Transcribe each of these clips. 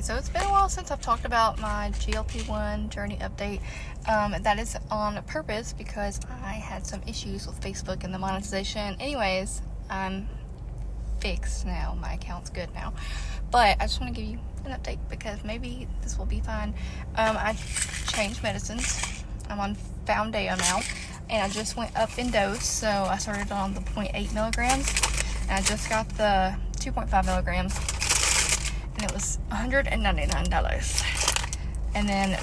So it's been a while since I've talked about my GLP-1 journey update. That is on purpose because I had some issues with Facebook and the monetization. Anyways, I'm fixed now. My account's good now. But I just want to give you an update because maybe this will be fine. I changed medicines. I'm on Foundeo now. And I just went up in dose. So I started on the 0.8 milligrams. And I just got the 2.5 milligrams. And it was $199. And then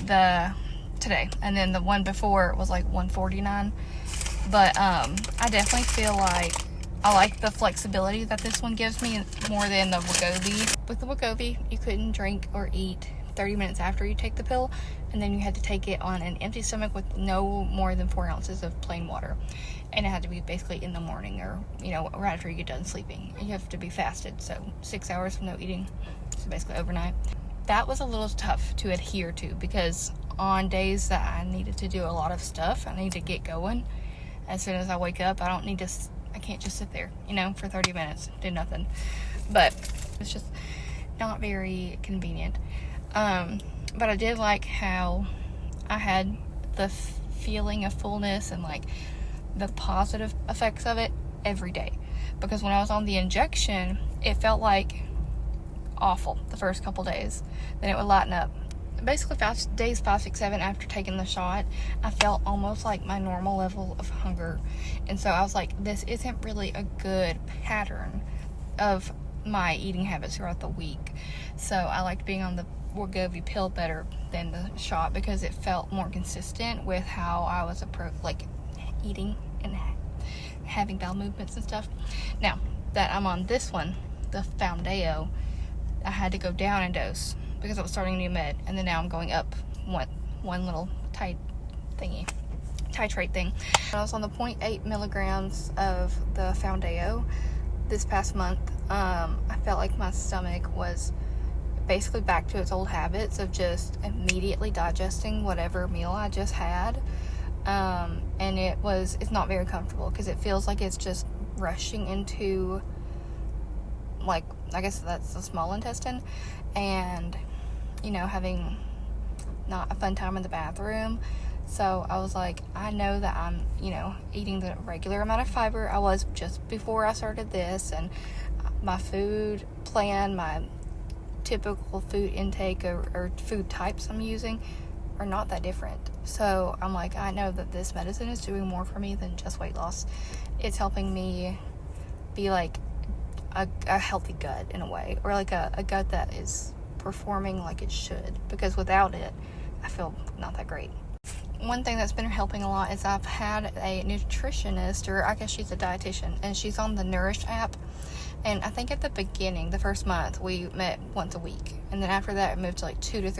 today, and then the one before was like $149. But I definitely feel like I like the flexibility that this one gives me more than the Wegovy. With the Wegovy, you couldn't drink or eat 30 minutes after you take the pill, and then you had to take it on an empty stomach with no more than 4 ounces of plain water. And it had to be basically in the morning or, right after you get done sleeping. You have to be fasted, so 6 hours of no eating, so basically overnight. That was a little tough to adhere to because on days that I needed to do a lot of stuff, I need to get going. As soon as I wake up, I can't just sit there, for 30 minutes, do nothing. But it's just not very convenient. But I did like how I had the feeling of fullness and like the positive effects of it every day. Because when I was on the injection, it felt like awful the first couple days. Then it would lighten up. Basically days 5, 6, 7 after taking the shot, I felt almost like my normal level of hunger. And so I was like, this isn't really a good pattern of my eating habits throughout the week. So I liked being on the Wegovy pill better than the shot because it felt more consistent with how I was eating and having bowel movements and stuff. Now that I'm on this one, the Foundeo, I had to go down in dose because I was starting a new med, and then now I'm going up one little titrate thing. I was on the 0.8 milligrams of the Foundeo this past month. I felt like my stomach was basically back to its old habits of just immediately digesting whatever meal I just had. And it's not very comfortable because it feels like it's just rushing into, I guess that's the small intestine, and having not a fun time in the bathroom. So I was like, I know that I'm eating the regular amount of fiber I was just before I started this, and my food plan, my typical food intake or food types I'm using are not that different. So I'm like, I know that this medicine is doing more for me than just weight loss. It's helping me be like a healthy gut in a way, or like a gut that is performing like it should, because without it I feel not that great. One thing that's been helping a lot is I've had a nutritionist, or I guess she's a dietitian, and she's on the Nourish app. And I think at the beginning, the first month, we met once a week. And then after that, it moved to like 2 to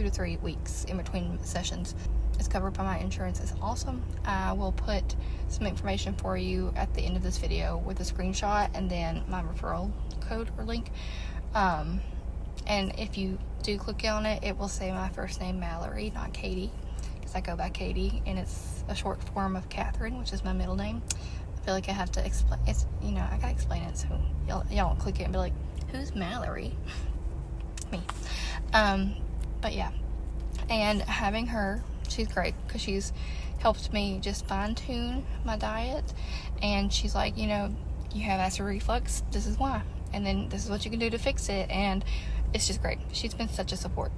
3 weeks in between sessions. It's covered by my insurance. It's awesome. I will put some information for you at the end of this video with a screenshot and then my referral code or link. And if you do click on it, it will say my first name, Mallory, not Katie, because I go by Katie, and it's a short form of Catherine, which is my middle name. I feel like I have to explain it. I gotta explain it so y'all don't click it and be like, who's Mallory? Me. But yeah, and having her, she's great because she's helped me just fine-tune my diet. And she's like, you have acid reflux, this is why, and then this is what you can do to fix it. And it's just great. She's been such a support.